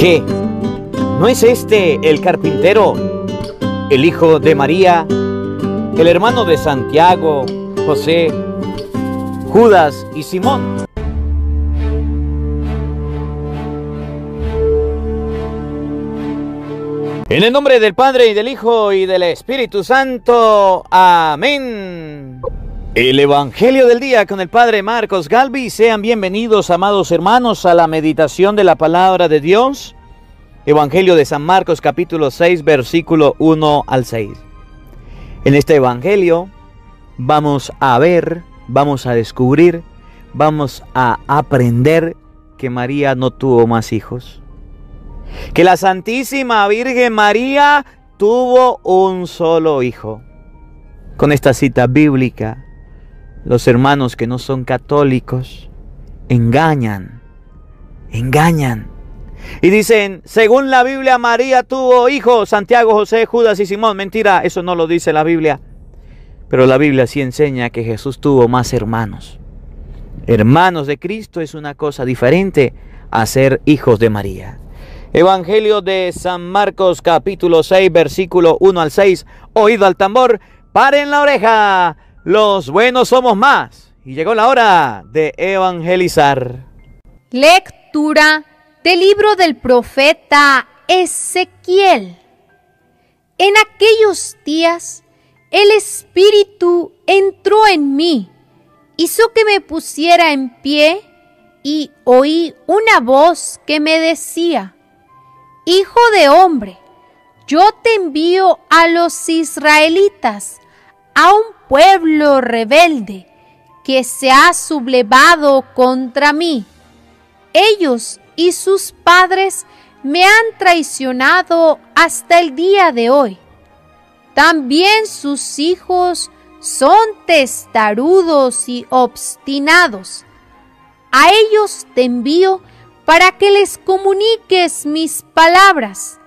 ¿Qué? ¿No es este el carpintero, el hijo de María, el hermano de Santiago, José, Judas y Simón? En el nombre del Padre, y del Hijo, y del Espíritu Santo. Amén. El Evangelio del día con el Padre Marcos Galvi. Sean bienvenidos, amados hermanos, a la meditación de la Palabra de Dios. Evangelio de San Marcos, capítulo 6, versículo 1 al 6. En este Evangelio vamos a ver, vamos a descubrir, vamos a aprender que María no tuvo más hijos. Que la Santísima Virgen María tuvo un solo hijo. Con esta cita bíblica, los hermanos que no son católicos engañan. Y dicen, según la Biblia, María tuvo hijos, Santiago, José, Judas y Simón. Mentira, eso no lo dice la Biblia. Pero la Biblia sí enseña que Jesús tuvo más hermanos. Hermanos de Cristo es una cosa diferente a ser hijos de María. Evangelio de San Marcos, capítulo 6, versículo 1 al 6. Oído al tambor, paren la oreja, los buenos somos más. Y llegó la hora de evangelizar. Lectura del libro del profeta Ezequiel. En aquellos días, el Espíritu entró en mí, hizo que me pusiera en pie y oí una voz que me decía: Hijo de hombre, yo te envío a los israelitas, a un pueblo rebelde que se ha sublevado contra mí. Ellos y sus padres me han traicionado hasta el día de hoy. También sus hijos son testarudos y obstinados. A ellos te envío para que les comuniques mis palabras,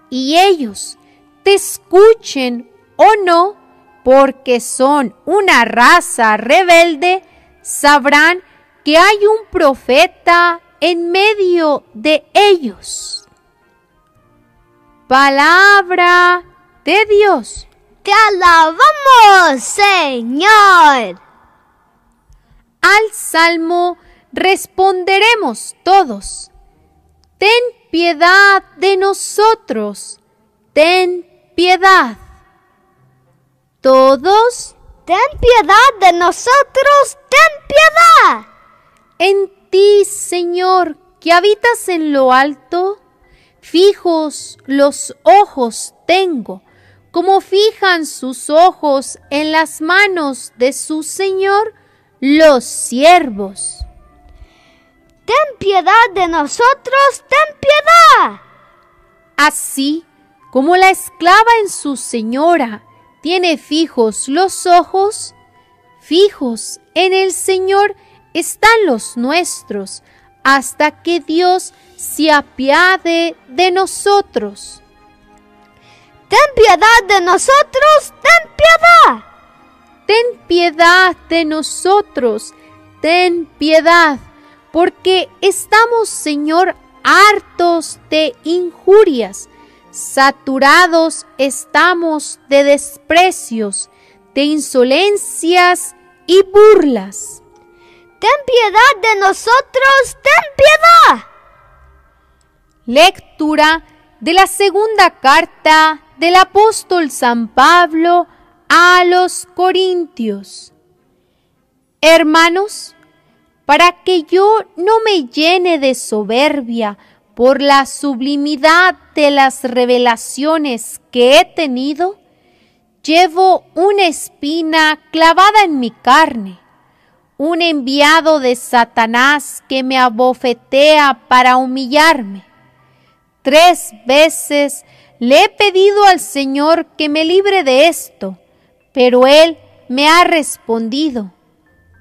y ellos te escuchen o no, porque son una raza rebelde, sabrán que hay un profeta en medio de ellos. Palabra de Dios. ¡Te alabamos, Señor! Al salmo responderemos todos: ten piedad de nosotros, ten piedad. Todos: ten piedad de nosotros, ten piedad. En ti, Señor, que habitas en lo alto, fijos los ojos tengo, como fijan sus ojos en las manos de su Señor los siervos. Ten piedad de nosotros, ten piedad. Así como la esclava en su señora tiene fijos los ojos, fijos en el Señor están los nuestros, hasta que Dios se apiade de nosotros. Ten piedad de nosotros, ten piedad. Ten piedad de nosotros, ten piedad. Porque estamos, Señor, hartos de injurias, saturados estamos de desprecios, de insolencias y burlas. Ten piedad de nosotros, ten piedad. Lectura de la segunda carta del apóstol San Pablo a los Corintios. Hermanos, para que yo no me llene de soberbia por la sublimidad de las revelaciones que he tenido, llevo una espina clavada en mi carne, un enviado de Satanás que me abofetea para humillarme. 3 veces le he pedido al Señor que me libre de esto, pero Él me ha respondido: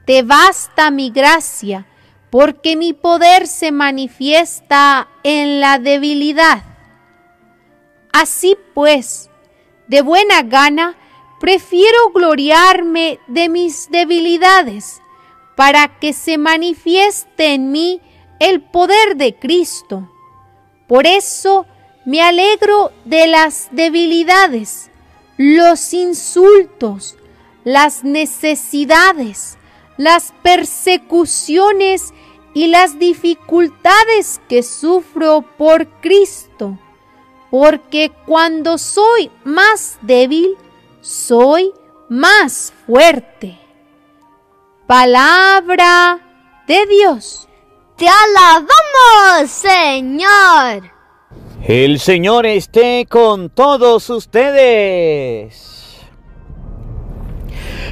te basta mi gracia, porque mi poder se manifiesta en la debilidad. Así pues, de buena gana, prefiero gloriarme de mis debilidades, para que se manifieste en mí el poder de Cristo. Por eso me alegro de las debilidades, los insultos, las necesidades, las persecuciones y las dificultades que sufro por Cristo, porque cuando soy más débil, soy más fuerte. Palabra de Dios. Te alabamos, Señor. El Señor esté con todos ustedes.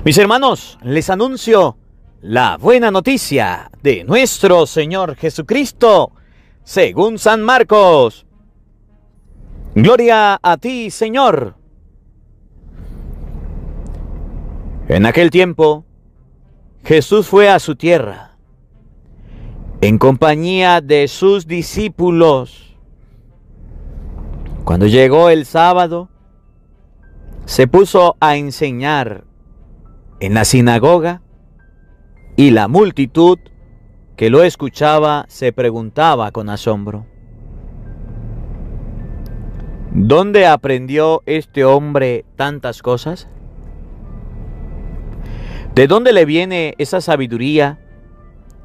Mis hermanos, les anuncio la buena noticia de nuestro Señor Jesucristo, según San Marcos. Gloria a ti, Señor. En aquel tiempo, Jesús fue a su tierra, en compañía de sus discípulos. Cuando llegó el sábado, se puso a enseñar en la sinagoga, y la multitud que lo escuchaba se preguntaba con asombro: ¿dónde aprendió este hombre tantas cosas? ¿De dónde le viene esa sabiduría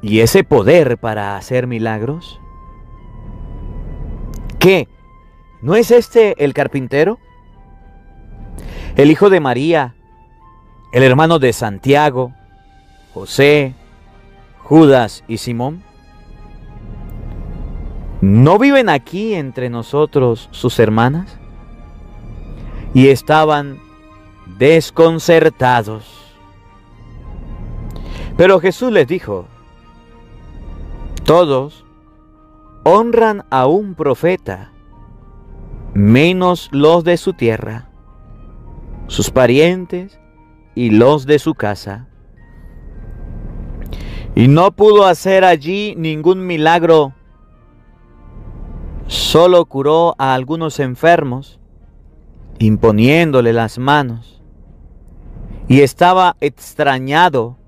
y ese poder para hacer milagros? ¿Qué? ¿No es este el carpintero? ¿El hijo de María? ¿El hermano de Santiago, José, Judas y Simón? ¿No viven aquí entre nosotros sus hermanas? Y estaban desconcertados. Pero Jesús les dijo: todos honran a un profeta, menos los de su tierra, sus parientes y los de su casa. Y no pudo hacer allí ningún milagro, solo curó a algunos enfermos, imponiéndole las manos, y estaba extrañado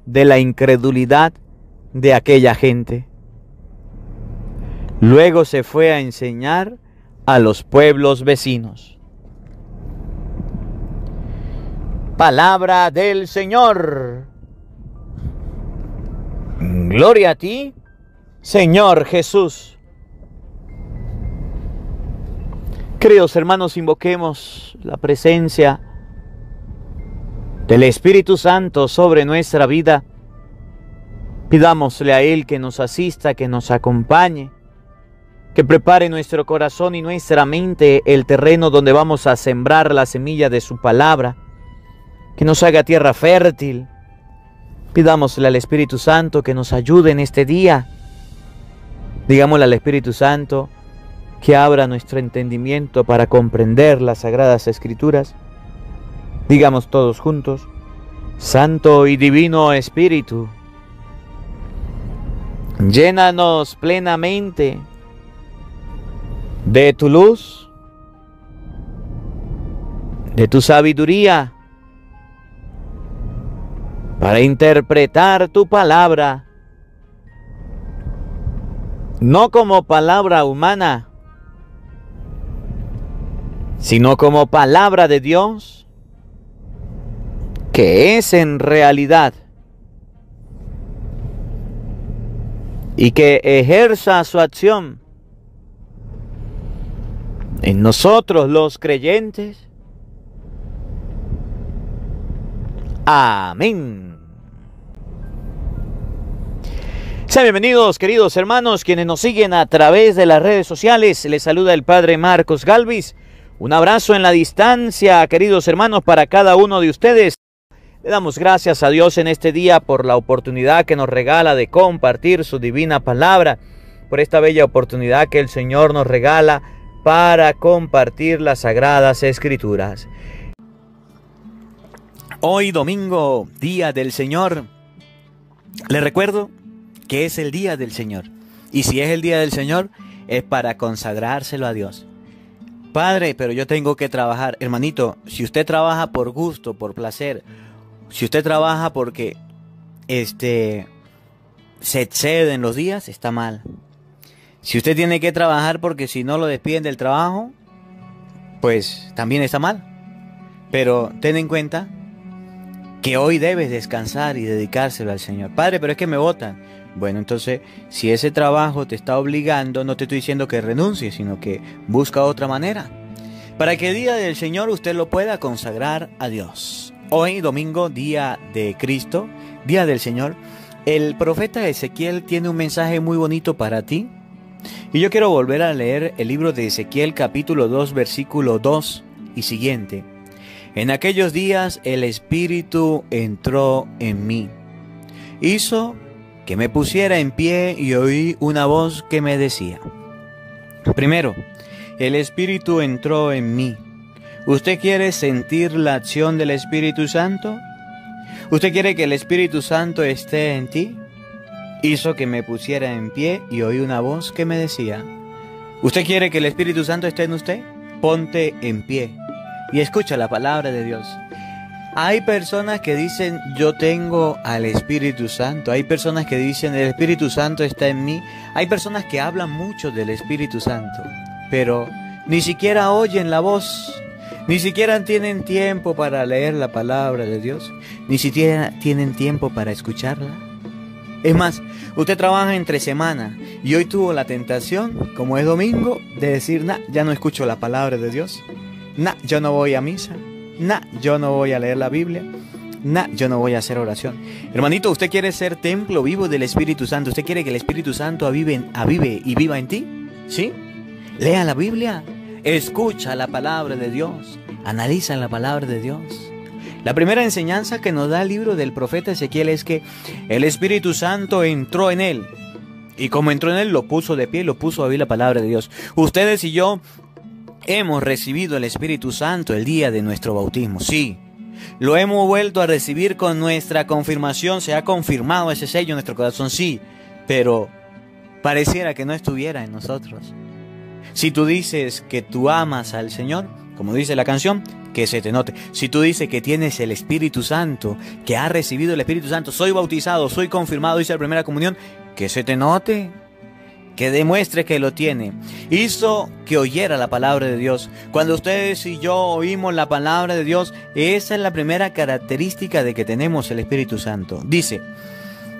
de la incredulidad de aquella gente. Luego se fue a enseñar a los pueblos vecinos. Palabra del Señor. Gloria a ti, Señor Jesús. Queridos hermanos, invoquemos la presencia del Espíritu Santo sobre nuestra vida. Pidámosle a Él que nos asista, que nos acompañe, que prepare nuestro corazón y nuestra mente el terreno donde vamos a sembrar la semilla de su palabra, que nos haga tierra fértil. Pidámosle al Espíritu Santo que nos ayude en este día. Digámosle al Espíritu Santo que abra nuestro entendimiento para comprender las Sagradas Escrituras. Digamos todos juntos: Santo y Divino Espíritu, llénanos plenamente de tu luz, de tu sabiduría, para interpretar tu palabra, no como palabra humana, sino como palabra de Dios, que es en realidad, y que ejerza su acción en nosotros los creyentes. Amén. Sean bienvenidos, queridos hermanos, quienes nos siguen a través de las redes sociales. Les saluda el Padre Marcos Galvis. Un abrazo en la distancia, queridos hermanos, para cada uno de ustedes. Le damos gracias a Dios en este día por la oportunidad que nos regala de compartir su divina palabra, por esta bella oportunidad que el Señor nos regala para compartir las Sagradas Escrituras. Hoy domingo, Día del Señor, les recuerdo que es el Día del Señor. Y si es el Día del Señor, es para consagrárselo a Dios. Padre, pero yo tengo que trabajar. Hermanito, si usted trabaja por gusto, por placer, si usted trabaja porque se exceden los días, está mal. Si usted tiene que trabajar porque si no lo despiden del trabajo, pues también está mal. Pero ten en cuenta que hoy debes descansar y dedicárselo al Señor. Padre, pero es que me botan. Bueno, entonces, si ese trabajo te está obligando, no te estoy diciendo que renuncies, sino que busca otra manera, para que el día del Señor usted lo pueda consagrar a Dios. Hoy, domingo, día de Cristo, día del Señor, el profeta Ezequiel tiene un mensaje muy bonito para ti. Y yo quiero volver a leer el libro de Ezequiel, capítulo 2, versículo 2 y siguiente. En aquellos días el Espíritu entró en mí. Hizo que me pusiera en pie y oí una voz que me decía. Primero, el Espíritu entró en mí. ¿Usted quiere sentir la acción del Espíritu Santo? ¿Usted quiere que el Espíritu Santo esté en ti? Hizo que me pusiera en pie y oí una voz que me decía. ¿Usted quiere que el Espíritu Santo esté en usted? Ponte en pie y escucha la palabra de Dios. Hay personas que dicen, yo tengo al Espíritu Santo. Hay personas que dicen, el Espíritu Santo está en mí. Hay personas que hablan mucho del Espíritu Santo, pero ni siquiera oyen la voz. Ni siquiera tienen tiempo para leer la palabra de Dios. Ni siquiera tienen tiempo para escucharla. Es más, usted trabaja entre semana y hoy tuvo la tentación, como es domingo, de decir, ya no escucho la palabra de Dios. Yo no voy a misa. Yo no voy a leer la Biblia. Yo no voy a hacer oración. Hermanito, ¿usted quiere ser templo vivo del Espíritu Santo? ¿Usted quiere que el Espíritu Santo avive y viva en ti? ¿Sí? Lea la Biblia. Escucha la palabra de Dios. Analiza la palabra de Dios. La primera enseñanza que nos da el libro del profeta Ezequiel es que el Espíritu Santo entró en él. Y como entró en él, lo puso de pie y lo puso a oír la palabra de Dios. Ustedes y yo hemos recibido el Espíritu Santo el día de nuestro bautismo. Sí, lo hemos vuelto a recibir con nuestra confirmación. Se ha confirmado ese sello en nuestro corazón, sí. Pero pareciera que no estuviera en nosotros. Si tú dices que tú amas al Señor, como dice la canción, que se te note. Si tú dices que tienes el Espíritu Santo, que has recibido el Espíritu Santo, soy bautizado, soy confirmado, hice la primera comunión, que se te note, que demuestre que lo tiene. Hizo que oyera la palabra de Dios. Cuando ustedes y yo oímos la palabra de Dios, esa es la primera característica de que tenemos el Espíritu Santo. Dice,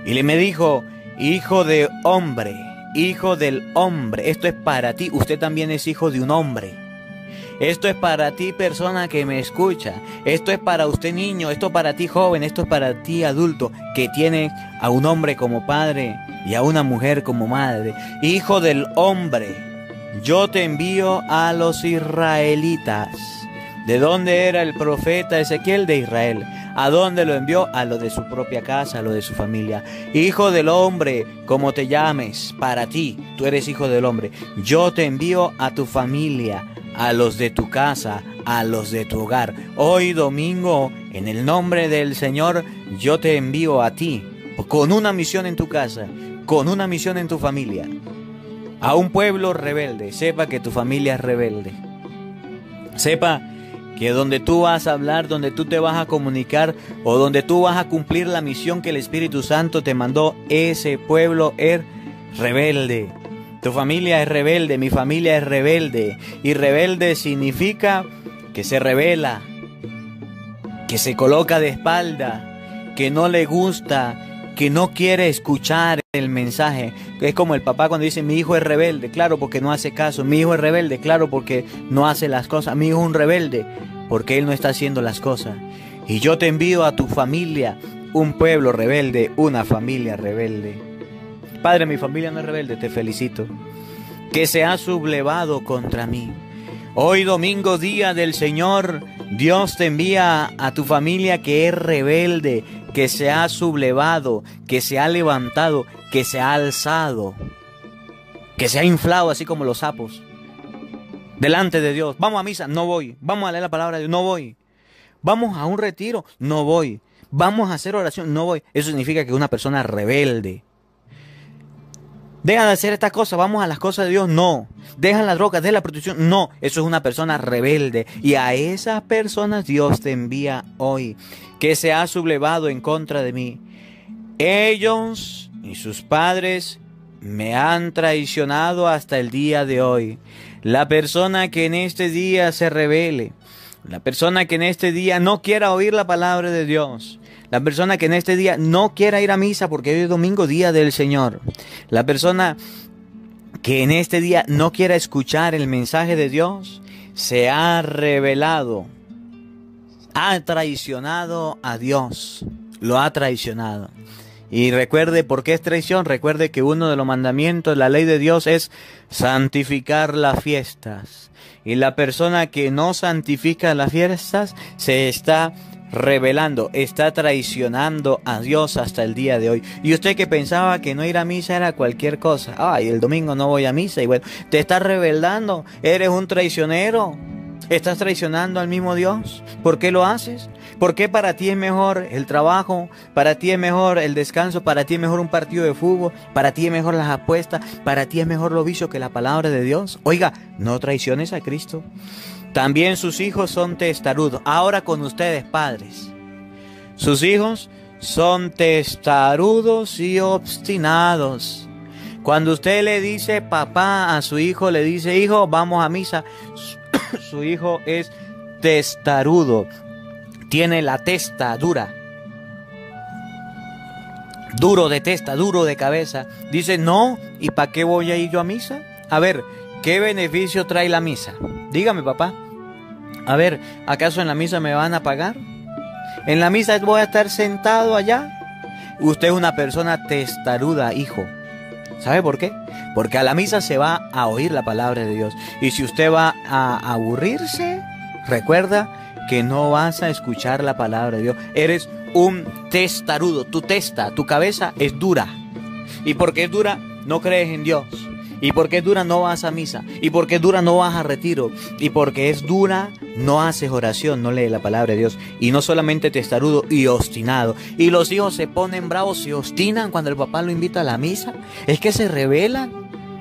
y me dijo, hijo de hombre, hijo del hombre, esto es para ti, usted también es hijo de un hombre. Esto es para ti, persona que me escucha. Esto es para usted, niño. Esto es para ti, joven. Esto es para ti, adulto, que tiene a un hombre como padre y a una mujer como madre. Hijo del hombre, yo te envío a los israelitas. ¿De dónde era el profeta Ezequiel? De Israel. ¿A dónde lo envió? A lo de su propia casa, a lo de su familia. Hijo del hombre, como te llames, para ti, tú eres hijo del hombre. Yo te envío a tu familia, a los de tu casa, a los de tu hogar. Hoy domingo, en el nombre del Señor, yo te envío a ti, con una misión en tu casa, con una misión en tu familia, a un pueblo rebelde. Sepa que tu familia es rebelde. Sepa que donde tú vas a hablar, donde tú te vas a comunicar o donde tú vas a cumplir la misión que el Espíritu Santo te mandó, ese pueblo es rebelde. Tu familia es rebelde, mi familia es rebelde. Y rebelde significa que se rebela, que se coloca de espalda, que no le gusta, que no quiere escuchar el mensaje. Es como el papá cuando dice, mi hijo es rebelde, claro, porque no hace caso. Mi hijo es rebelde, claro, porque no hace las cosas. Mi hijo es un rebelde, porque él no está haciendo las cosas. Y yo te envío a tu familia, un pueblo rebelde, una familia rebelde. Padre, mi familia no es rebelde, te felicito. Que se ha sublevado contra mí. Hoy domingo, día del Señor, Dios te envía a tu familia que es rebelde, que se ha sublevado, que se ha levantado, que se ha alzado, que se ha inflado así como los sapos. Delante de Dios. Vamos a misa, no voy. Vamos a leer la palabra de Dios, no voy. Vamos a un retiro, no voy. Vamos a hacer oración, no voy. Eso significa que es una persona rebelde. Deja de hacer estas cosas, vamos a las cosas de Dios, no. Deja las drogas, deja la prostitución, no. Eso es una persona rebelde. Y a esas personas Dios te envía hoy, que se ha sublevado en contra de mí. Ellos y sus padres me han traicionado hasta el día de hoy. La persona que en este día se rebele, la persona que en este día no quiera oír la palabra de Dios, la persona que en este día no quiera ir a misa porque hoy es domingo, día del Señor, la persona que en este día no quiera escuchar el mensaje de Dios, se ha rebelado, ha traicionado a Dios, lo ha traicionado. Y recuerde, ¿por qué es traición? Recuerde que uno de los mandamientos, la ley de Dios, es santificar las fiestas. Y la persona que no santifica las fiestas se está rebelando, está traicionando a Dios hasta el día de hoy. Y usted que pensaba que no ir a misa era cualquier cosa. Ay, el domingo no voy a misa. Y bueno, te estás rebelando, eres un traicionero. ¿Estás traicionando al mismo Dios? ¿Por qué lo haces? ¿Por qué para ti es mejor el trabajo? ¿Para ti es mejor el descanso? ¿Para ti es mejor un partido de fútbol? ¿Para ti es mejor las apuestas? ¿Para ti es mejor los vicios que la palabra de Dios? Oiga, no traiciones a Cristo. También sus hijos son testarudos. Ahora con ustedes, padres. Sus hijos son testarudos y obstinados. Cuando usted le dice papá a su hijo, le dice hijo, vamos a misa, su hijo es testarudo, tiene la testa dura, duro de testa, duro de cabeza. Dice no, ¿y para qué voy a ir yo a misa? A ver, ¿qué beneficio trae la misa? Dígame, papá. A ver, ¿acaso en la misa me van a pagar? ¿En la misa voy a estar sentado allá? Usted es una persona testaruda, hijo. ¿Sabe por qué? Porque a la misa se va a oír la palabra de Dios. Y si usted va a aburrirse, recuerda que no vas a escuchar la palabra de Dios. Eres un testarudo. Tu testa, tu cabeza es dura. Y porque es dura, no crees en Dios. Y porque es dura, no vas a misa. Y porque es dura, no vas a retiro. Y porque es dura, no haces oración, no lees la palabra de Dios. Y no solamente testarudo y obstinado. Y los hijos se ponen bravos, se obstinan cuando el papá lo invita a la misa. Es que se rebelan.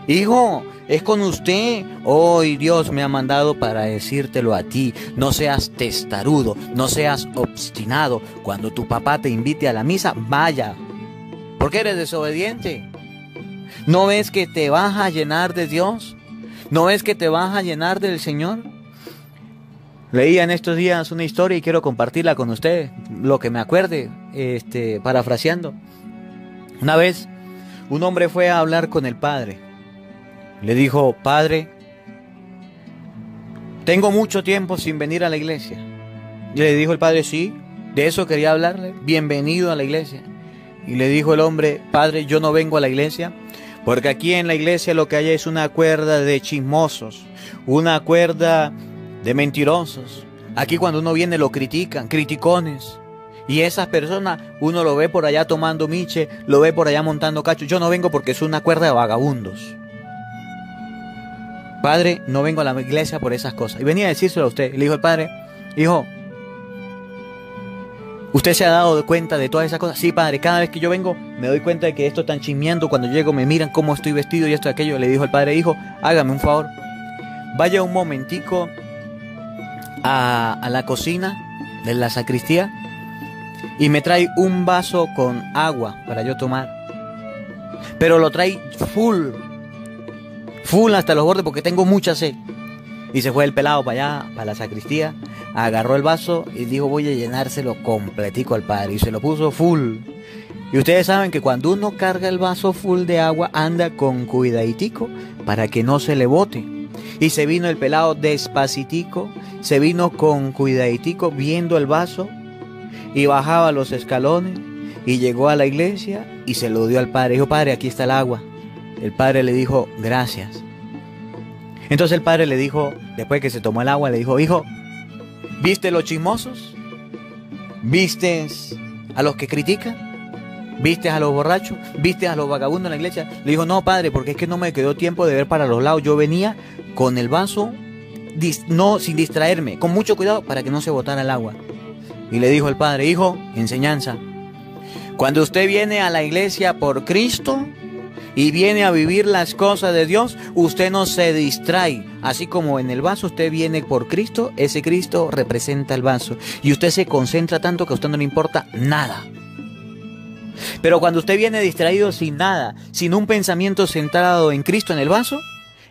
Hijo, es con usted. Hoy Dios me ha mandado para decírtelo a ti. No seas testarudo, no seas obstinado. Cuando tu papá te invite a la misa, vaya. Porque eres desobediente. ¿No ves que te vas a llenar de Dios? ¿No ves que te vas a llenar del Señor? Leía en estos días una historia y quiero compartirla con usted, lo que me acuerde, parafraseando. Una vez, un hombre fue a hablar con el padre. Le dijo, padre, tengo mucho tiempo sin venir a la iglesia. Y le dijo el padre, sí, de eso quería hablarle, bienvenido a la iglesia. Y le dijo el hombre, padre, yo no vengo a la iglesia, porque aquí en la iglesia lo que hay es una cuerda de chismosos, una cuerda de mentirosos. Aquí cuando uno viene lo critican, criticones. Y esas personas, uno lo ve por allá tomando miche, lo ve por allá montando cacho. Yo no vengo porque es una cuerda de vagabundos. Padre, no vengo a la iglesia por esas cosas. Y venía a decírselo a usted. Le dijo el padre, hijo, ¿usted se ha dado cuenta de todas esas cosas? Sí, padre, cada vez que yo vengo me doy cuenta de que esto están chismeando. Cuando llego me miran cómo estoy vestido y esto y aquello. Le dijo el padre, hijo, hágame un favor. Vaya un momentico a la cocina de la sacristía y me trae un vaso con agua para yo tomar. Pero lo trae full hasta los bordes porque tengo mucha sed. Y se fue el pelado para allá, para la sacristía, agarró el vaso y dijo, voy a llenárselo completico al padre. Y se lo puso full. Y ustedes saben que cuando uno carga el vaso full de agua, anda con cuidaditico para que no se le bote. Y se vino el pelado despacitico, se vino con cuidaditico viendo el vaso y bajaba los escalones y llegó a la iglesia y se lo dio al padre. Dijo, padre, aquí está el agua. El padre le dijo, gracias. Entonces el padre le dijo, después que se tomó el agua, le dijo, hijo, ¿viste los chismosos? ¿Viste a los que critican? ¿Viste a los borrachos? ¿Viste a los vagabundos en la iglesia? Le dijo, no, padre, porque es que no me quedó tiempo de ver para los lados. Yo venía con el vaso, sin distraerme, con mucho cuidado para que no se botara el agua. Y le dijo el padre, hijo, enseñanza. Cuando usted viene a la iglesia por Cristo y viene a vivir las cosas de Dios, usted no se distrae. Así como en el vaso usted viene por Cristo, ese Cristo representa el vaso. Y usted se concentra tanto que a usted no le importa nada. Pero cuando usted viene distraído sin nada, sin un pensamiento centrado en Cristo en el vaso,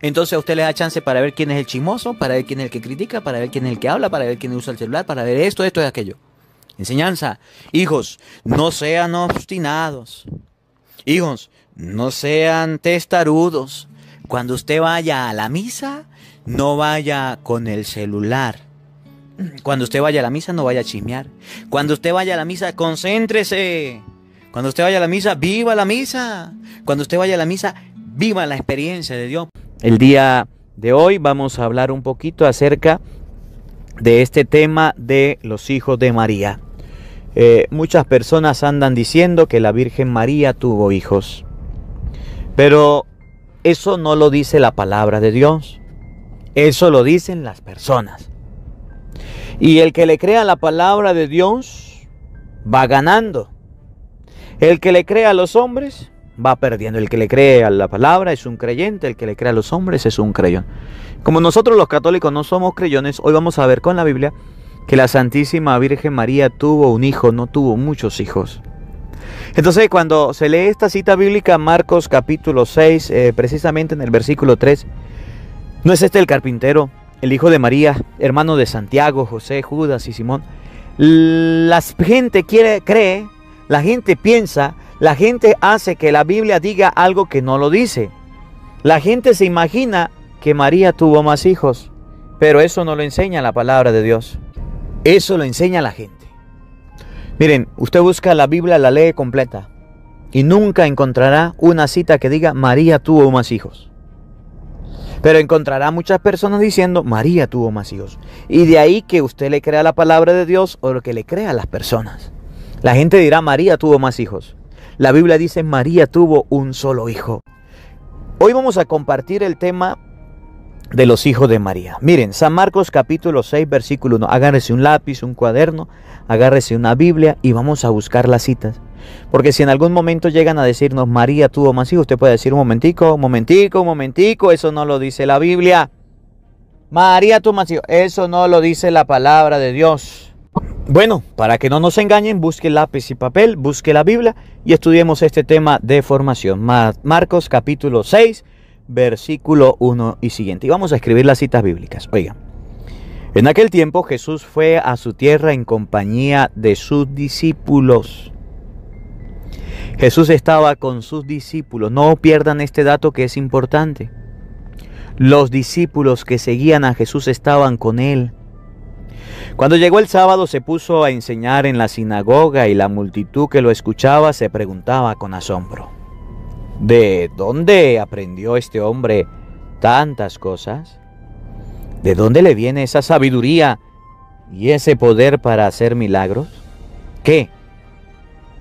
entonces a usted le da chance para ver quién es el chismoso, para ver quién es el que critica, para ver quién es el que habla, para ver quién usa el celular, para ver esto y aquello. Enseñanza. Hijos, no sean obstinados. Hijos, no sean testarudos. Cuando usted vaya a la misa, no vaya con el celular. Cuando usted vaya a la misa, no vaya a chismear. Cuando usted vaya a la misa, concéntrese. Cuando usted vaya a la misa, viva la misa. Cuando usted vaya a la misa, viva la experiencia de Dios. El día de hoy vamos a hablar un poquito acerca de este tema de los hijos de María. Muchas personas andan diciendo que la Virgen María tuvo hijos, pero eso no lo dice la palabra de Dios, eso lo dicen las personas. Y el que le crea la palabra de Dios va ganando. El que le crea a los hombres va perdiendo. El que le cree a la palabra es un creyente, el que le cree a los hombres es un creyón. Como nosotros los católicos no somos creyones, hoy vamos a ver con la Biblia que la Santísima Virgen María tuvo un hijo, no tuvo muchos hijos. Entonces, cuando se lee esta cita bíblica, Marcos capítulo 6, precisamente en el versículo 3, ¿no es este el carpintero, el hijo de María, hermano de Santiago, José, Judas y Simón? La gente cree, la gente piensa, la gente hace que la Biblia diga algo que no lo dice. La gente se imagina que María tuvo más hijos, pero eso no lo enseña la palabra de Dios. Eso lo enseña la gente. Miren, usted busca la Biblia, la lee completa y nunca encontrará una cita que diga María tuvo más hijos. Pero encontrará muchas personas diciendo María tuvo más hijos. Y de ahí que usted le crea la palabra de Dios o lo que le crea a las personas. La gente dirá María tuvo más hijos. La Biblia dice María tuvo un solo hijo. Hoy vamos a compartir el tema de los hijos de María. Miren, San Marcos capítulo 6 versículo 1. Agárrese un lápiz, un cuaderno, agárrese una Biblia y vamos a buscar las citas. Porque si en algún momento llegan a decirnos María tuvo más hijos, usted puede decir un momentico, eso no lo dice la Biblia. María tuvo más hijos, eso no lo dice la palabra de Dios. Bueno, para que no nos engañen, busque lápiz y papel, busque la Biblia y estudiemos este tema de formación. Marcos capítulo 6 versículo 1 y siguiente. Y vamos a escribir las citas bíblicas. Oigan. En aquel tiempo Jesús fue a su tierra en compañía de sus discípulos. Jesús estaba con sus discípulos. No pierdan este dato que es importante. Los discípulos que seguían a Jesús estaban con él. Cuando llegó el sábado se puso a enseñar en la sinagoga y la multitud que lo escuchaba se preguntaba con asombro: ¿de dónde aprendió este hombre tantas cosas? ¿De dónde le viene esa sabiduría y ese poder para hacer milagros? ¿Qué?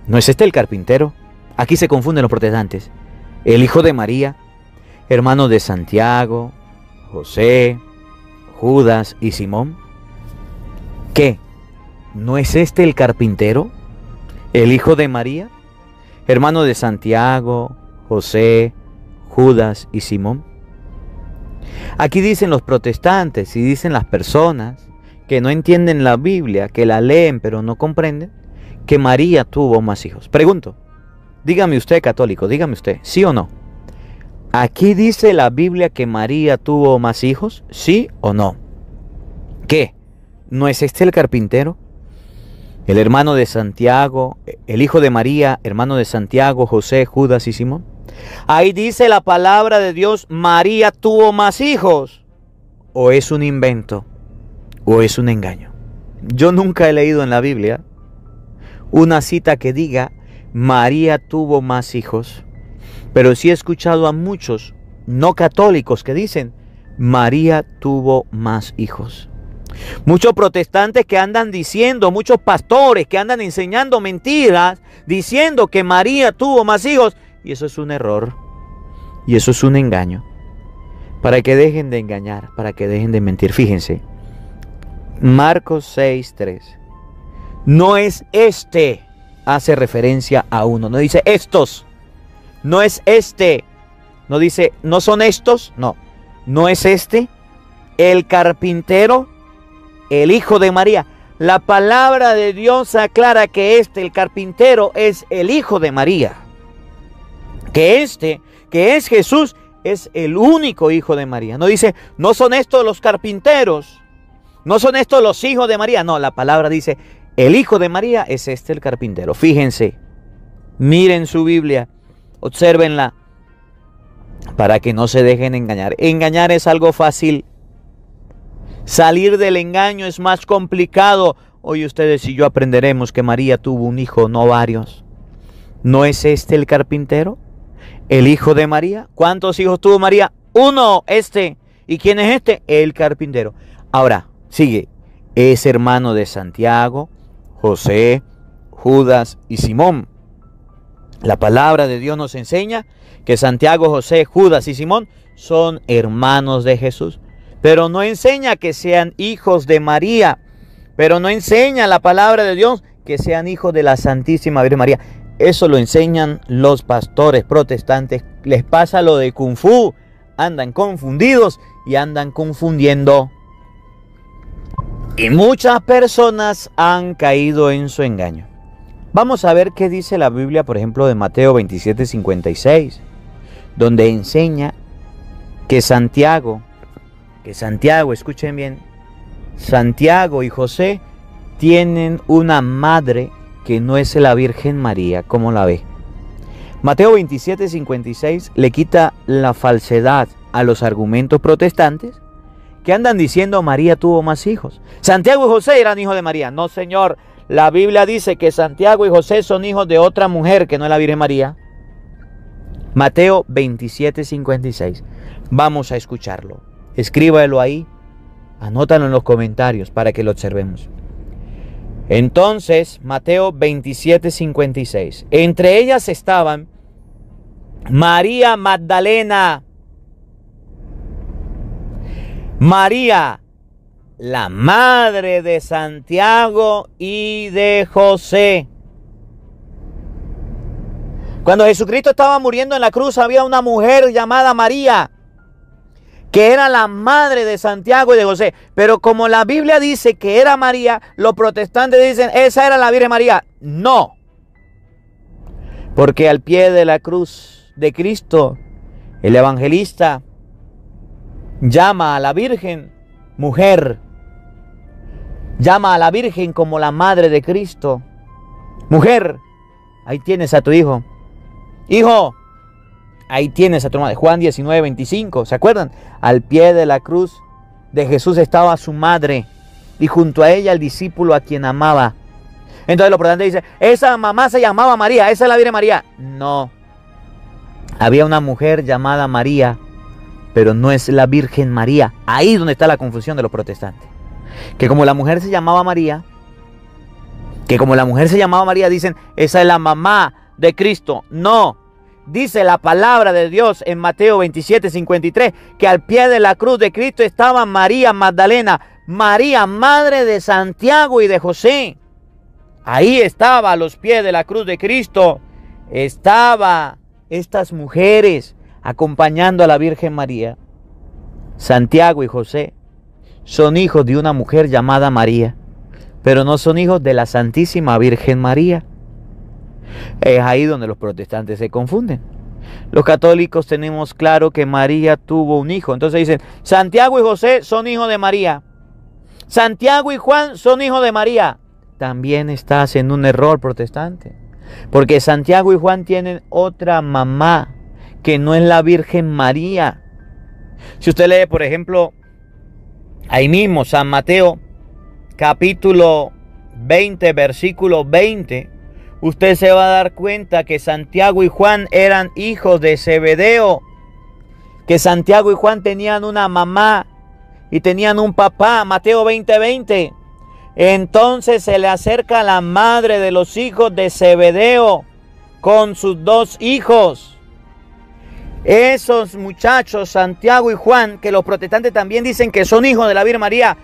¿No es este el carpintero? Aquí se confunden los protestantes. El hijo de María, hermano de Santiago, José, Judas y Simón. ¿Qué? ¿No es este el carpintero? ¿El hijo de María, hermano de Santiago, José, Judas y Simón? Aquí dicen los protestantes y dicen las personas que no entienden la Biblia, que la leen pero no comprenden, que María tuvo más hijos. Pregunto, dígame usted católico, dígame usted, ¿sí o no? ¿Aquí dice la Biblia que María tuvo más hijos? ¿Sí o no? ¿Qué? ¿No es este el carpintero? El hermano de Santiago, el hijo de María, hermano de Santiago, José, Judas y Simón. Ahí dice la palabra de Dios, María tuvo más hijos. ¿O es un invento? ¿O es un engaño? Yo nunca he leído en la Biblia una cita que diga María tuvo más hijos. Pero sí he escuchado a muchos no católicos que dicen María tuvo más hijos. Muchos protestantes que andan diciendo, muchos pastores que andan enseñando mentiras, diciendo que María tuvo más hijos. Y eso es un error. Y eso es un engaño. Para que dejen de engañar, para que dejen de mentir. Fíjense. Marcos 6:3. No es este. Hace referencia a uno. No dice estos. No es este. No dice, no son estos. No. No es este. El carpintero. El hijo de María. La palabra de Dios aclara que el carpintero, es el hijo de María. Que es Jesús, es el único hijo de María. No dice, no son estos los carpinteros, no son estos los hijos de María. No, la palabra dice, el hijo de María es el carpintero. Fíjense, miren su Biblia, obsérvenla, para que no se dejen engañar. Engañar es algo fácil. Salir del engaño es más complicado. Hoy ustedes y yo aprenderemos que María tuvo un hijo, no varios. ¿No es el carpintero? ¿El hijo de María? ¿Cuántos hijos tuvo María? Uno, ¿Y quién es El carpintero. Ahora, sigue. Es hermano de Santiago, José, Judas y Simón. La palabra de Dios nos enseña que Santiago, José, Judas y Simón son hermanos de Jesús. Pero no enseña que sean hijos de María. Pero no enseña la palabra de Dios que sean hijos de la Santísima Virgen María. Eso lo enseñan los pastores protestantes. Les pasa lo de Kung Fu. Andan confundidos y andan confundiendo. Y muchas personas han caído en su engaño. Vamos a ver qué dice la Biblia, por ejemplo, de Mateo 27:56. Donde enseña que Santiago, escuchen bien, Santiago y José tienen una madre que no es la Virgen María. ¿Cómo la ve? Mateo 27:56 le quita la falsedad a los argumentos protestantes que andan diciendo María tuvo más hijos. Santiago y José eran hijos de María. No, señor. La Biblia dice que Santiago y José son hijos de otra mujer que no es la Virgen María. Mateo 27:56. Vamos a escucharlo. Escríbalo ahí, anótalo en los comentarios para que lo observemos. Entonces, Mateo 27:56. Entre ellas estaban María Magdalena, María, la madre de Santiago y de José. Cuando Jesucristo estaba muriendo en la cruz, había una mujer llamada María, que era la madre de Santiago y de José. Pero como la Biblia dice que era María, los protestantes dicen, esa era la Virgen María. No. Porque al pie de la cruz de Cristo, el evangelista llama a la Virgen mujer. Llama a la Virgen como la madre de Cristo. Mujer, ahí tienes a tu hijo. Hijo, ahí tienes a tu madre. Juan 19:25. ¿Se acuerdan? Al pie de la cruz de Jesús estaba su madre y junto a ella el discípulo a quien amaba. Entonces los protestantes dicen, esa mamá se llamaba María, esa es la Virgen María. No. Había una mujer llamada María, pero no es la Virgen María. Ahí es donde está la confusión de los protestantes. Que como la mujer se llamaba María, dicen, esa es la mamá de Cristo. No. Dice la palabra de Dios en Mateo 27:53 que al pie de la cruz de Cristo estaba María Magdalena, María, madre de Santiago y de José. Ahí estaba a los pies de la cruz de Cristo. Estaba estas mujeres acompañando a la Virgen María. Santiago y José son hijos de una mujer llamada María, pero no son hijos de la Santísima Virgen María. Es ahí donde los protestantes se confunden. Los católicos tenemos claro que María tuvo un hijo. Entonces dicen, Santiago y José son hijos de María. Santiago y Juan son hijos de María. También estás en un error, protestante. Porque Santiago y Juan tienen otra mamá que no es la Virgen María. Si usted lee, por ejemplo, ahí mismo, San Mateo, capítulo 20, versículo 20, usted se va a dar cuenta que Santiago y Juan eran hijos de Zebedeo, que Santiago y Juan tenían una mamá y tenían un papá. Mateo 20:20. Entonces se le acerca la madre de los hijos de Zebedeo con sus dos hijos. Esos muchachos, Santiago y Juan, que los protestantes también dicen que son hijos de la Virgen María,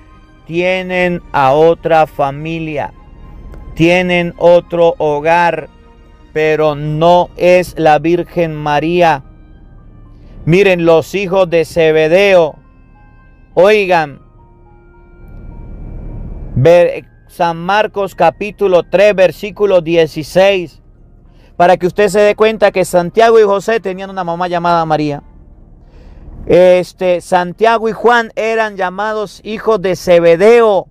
tienen a otra familia, tienen otro hogar, pero no es la Virgen María. Miren, los hijos de Zebedeo, oigan, San Marcos capítulo 3, versículo 16, para que usted se dé cuenta que Santiago y José tenían una mamá llamada María. Santiago y Juan eran llamados hijos de Zebedeo.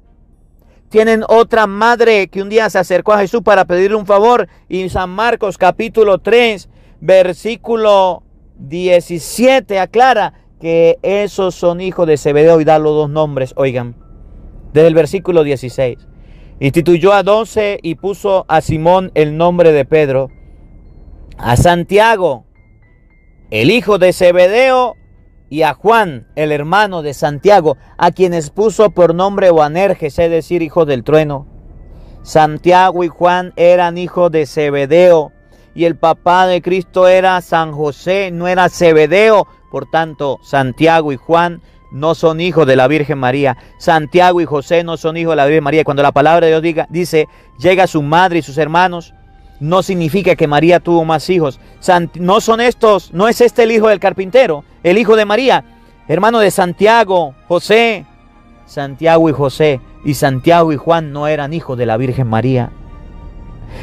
Tienen otra madre que un día se acercó a Jesús para pedirle un favor. Y San Marcos capítulo 3, versículo 17 aclara que esos son hijos de Zebedeo y da los dos nombres. Oigan, desde el versículo 16. Instituyó a 12 y puso a Simón el nombre de Pedro, a Santiago, el hijo de Zebedeo, y a Juan, el hermano de Santiago, a quienes puso por nombre Boanerges, es decir, hijo del trueno. Santiago y Juan eran hijos de Zebedeo, y el papá de Cristo era San José, no era Zebedeo. Por tanto, Santiago y Juan no son hijos de la Virgen María. Santiago y José no son hijos de la Virgen María. Cuando la palabra de Dios dice, llega su madre y sus hermanos, no significa que María tuvo más hijos. No son estos, no es este el hijo del carpintero, el hijo de María, hermano de Santiago, José. Santiago y José y Santiago y Juan no eran hijos de la Virgen María.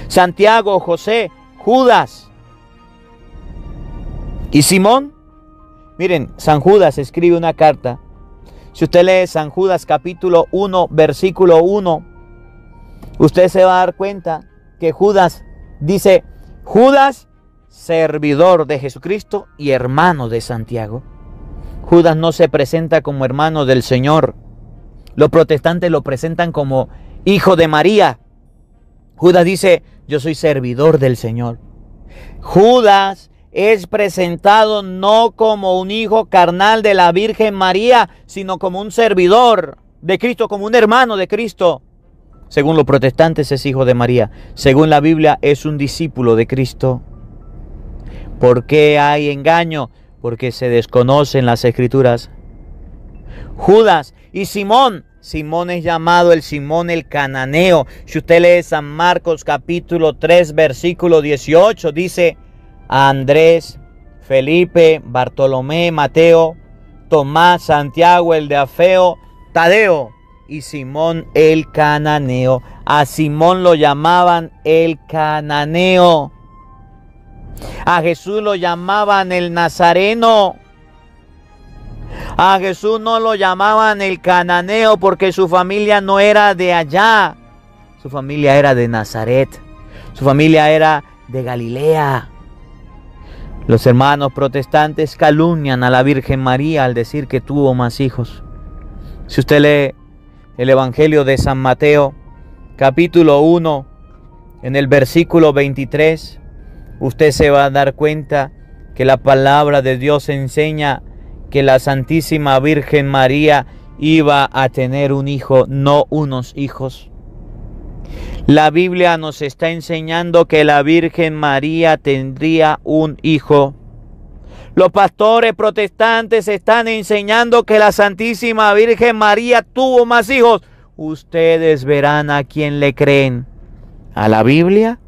Santiago, José, Judas y Simón. Miren, San Judas escribe una carta. Si usted lee San Judas capítulo 1, versículo 1, usted se va a dar cuenta que Judas dice, Judas, servidor de Jesucristo y hermano de Santiago. Judas no se presenta como hermano del Señor. Los protestantes lo presentan como hijo de María. Judas dice, yo soy servidor del Señor. Judas es presentado no como un hijo carnal de la Virgen María, sino como un servidor de Cristo, como un hermano de Cristo. Según los protestantes es hijo de María. Según la Biblia es un discípulo de Cristo. ¿Por qué hay engaño? Porque se desconocen las Escrituras. Judas y Simón. Simón es llamado el Simón el cananeo. Si usted lee San Marcos capítulo 3 versículo 18, dice Andrés, Felipe, Bartolomé, Mateo, Tomás, Santiago el de Alfeo, Tadeo y Simón el cananeo. A Simón lo llamaban el cananeo. A Jesús lo llamaban el nazareno. A Jesús no lo llamaban el cananeo porque su familia no era de allá. Su familia era de Nazaret. Su familia era de Galilea. Los hermanos protestantes calumnian a la Virgen María al decir que tuvo más hijos. Si usted lee el Evangelio de San Mateo, capítulo 1, en el versículo 23, usted se va a dar cuenta que la palabra de Dios enseña que la Santísima Virgen María iba a tener un hijo, no unos hijos. La Biblia nos está enseñando que la Virgen María tendría un hijo. Los pastores protestantes están enseñando que la Santísima Virgen María tuvo más hijos. Ustedes verán a quién le creen, ¿a la Biblia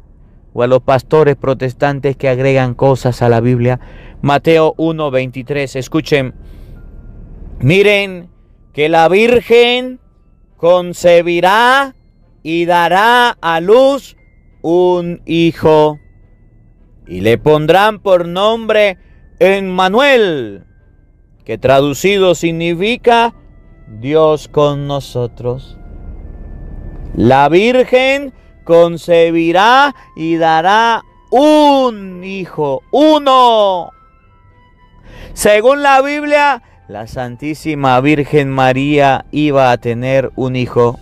o a los pastores protestantes que agregan cosas a la Biblia? Mateo 1:23, escuchen. Miren que la Virgen concebirá y dará a luz un hijo y le pondrán por nombre Emmanuel, que traducido significa Dios con nosotros. La Virgen concebirá y dará un hijo, uno. Según la Biblia, la Santísima Virgen María iba a tener un hijo.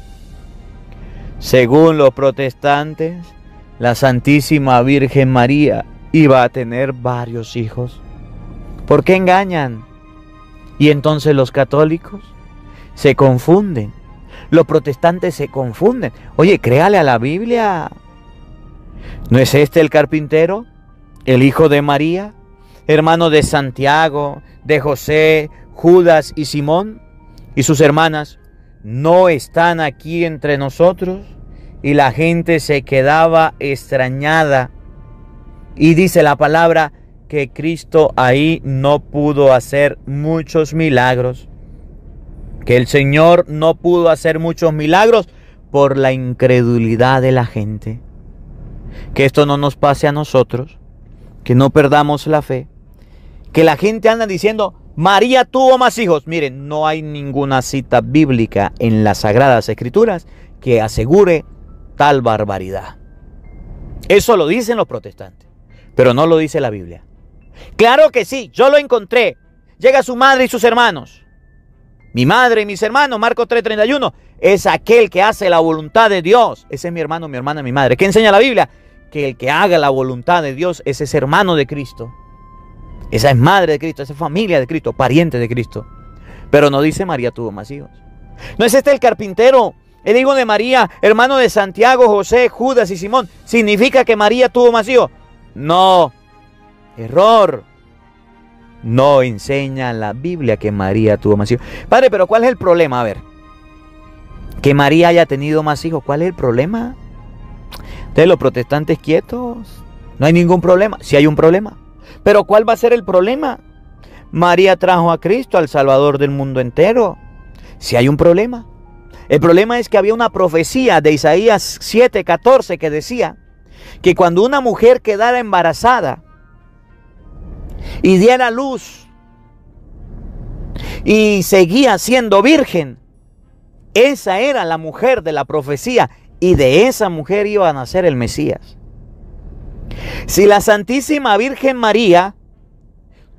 Según los protestantes, la Santísima Virgen María iba a tener varios hijos. ¿Por qué engañan? Y entonces los católicos se confunden. Los protestantes se confunden. Oye, créale a la Biblia. ¿No es este el carpintero? ¿El hijo de María? ¿Hermano de Santiago, de José, Judas y Simón? ¿Y sus hermanas no están aquí entre nosotros? Y la gente se quedaba extrañada. Y dice la palabra que Cristo ahí no pudo hacer muchos milagros. Que el Señor no pudo hacer muchos milagros por la incredulidad de la gente. Que esto no nos pase a nosotros, que no perdamos la fe, que la gente anda diciendo, María tuvo más hijos. Miren, no hay ninguna cita bíblica en las Sagradas Escrituras que asegure tal barbaridad. Eso lo dicen los protestantes, pero no lo dice la Biblia. Claro que sí, yo lo encontré. Llega su madre y sus hermanos. Mi madre y mis hermanos, Marcos 3:31, es aquel que hace la voluntad de Dios. Ese es mi hermano, mi hermana, mi madre. ¿Qué enseña la Biblia? Que el que haga la voluntad de Dios, ese es hermano de Cristo. Esa es madre de Cristo, esa es familia de Cristo, pariente de Cristo. Pero no dice María tuvo más hijos. ¿No es este el carpintero, el hijo de María, hermano de Santiago, José, Judas y Simón? ¿Significa que María tuvo más hijos? No. Error. No enseña la Biblia que María tuvo más hijos. Padre, pero ¿cuál es el problema? A ver, que María haya tenido más hijos, ¿cuál es el problema? Entonces los protestantes quietos, no hay ningún problema. Sí hay un problema, pero ¿cuál va a ser el problema? María trajo a Cristo, al Salvador del mundo entero. Sí hay un problema. El problema es que había una profecía de Isaías 7:14 que decía que cuando una mujer quedara embarazada y diera luz y seguía siendo virgen, esa era la mujer de la profecía y de esa mujer iba a nacer el Mesías. Si la Santísima Virgen María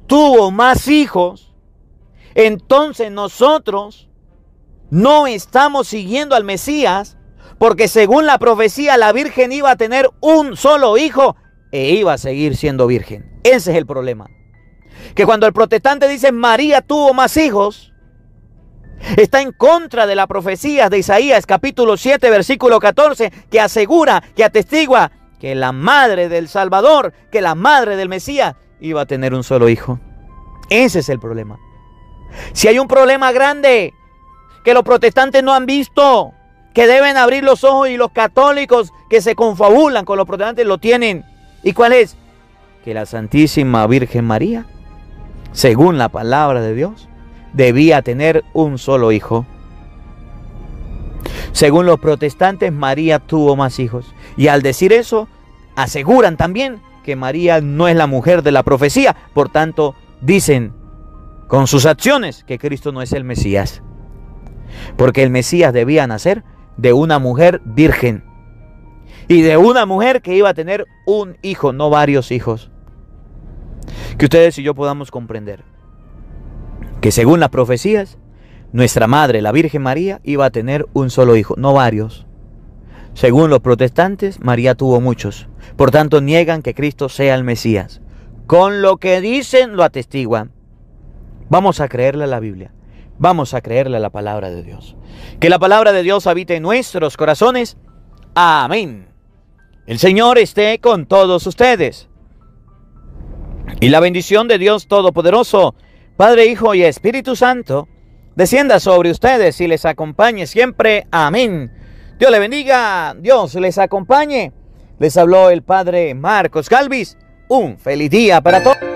tuvo más hijos, entonces nosotros no estamos siguiendo al Mesías, porque según la profecía la Virgen iba a tener un solo hijo e iba a seguir siendo virgen. Ese es el problema. Que cuando el protestante dice María tuvo más hijos, está en contra de la profecía de Isaías capítulo 7 versículo 14, que asegura, que atestigua que la madre del Salvador, que la madre del Mesías iba a tener un solo hijo. Ese es el problema. Si hay un problema grande que los protestantes no han visto, que deben abrir los ojos, y los católicos que se confabulan con los protestantes lo tienen. ¿Y cuál es? Que la Santísima Virgen María, según la palabra de Dios, debía tener un solo hijo. Según los protestantes, María tuvo más hijos. Y al decir eso, aseguran también que María no es la mujer de la profecía. Por tanto, dicen con sus acciones que Cristo no es el Mesías. Porque el Mesías debía nacer de una mujer virgen. Y de una mujer que iba a tener un hijo, no varios hijos. Que ustedes y yo podamos comprender que según las profecías, nuestra madre, la Virgen María, iba a tener un solo hijo, no varios. Según los protestantes, María tuvo muchos. Por tanto, niegan que Cristo sea el Mesías. Con lo que dicen, lo atestiguan. Vamos a creerle a la Biblia. Vamos a creerle a la palabra de Dios. Que la palabra de Dios habite en nuestros corazones. Amén. El Señor esté con todos ustedes. Y la bendición de Dios Todopoderoso, Padre, Hijo y Espíritu Santo, descienda sobre ustedes y les acompañe siempre. Amén. Dios les bendiga, Dios les acompañe. Les habló el Padre Marcos Galvis. Un feliz día para todos.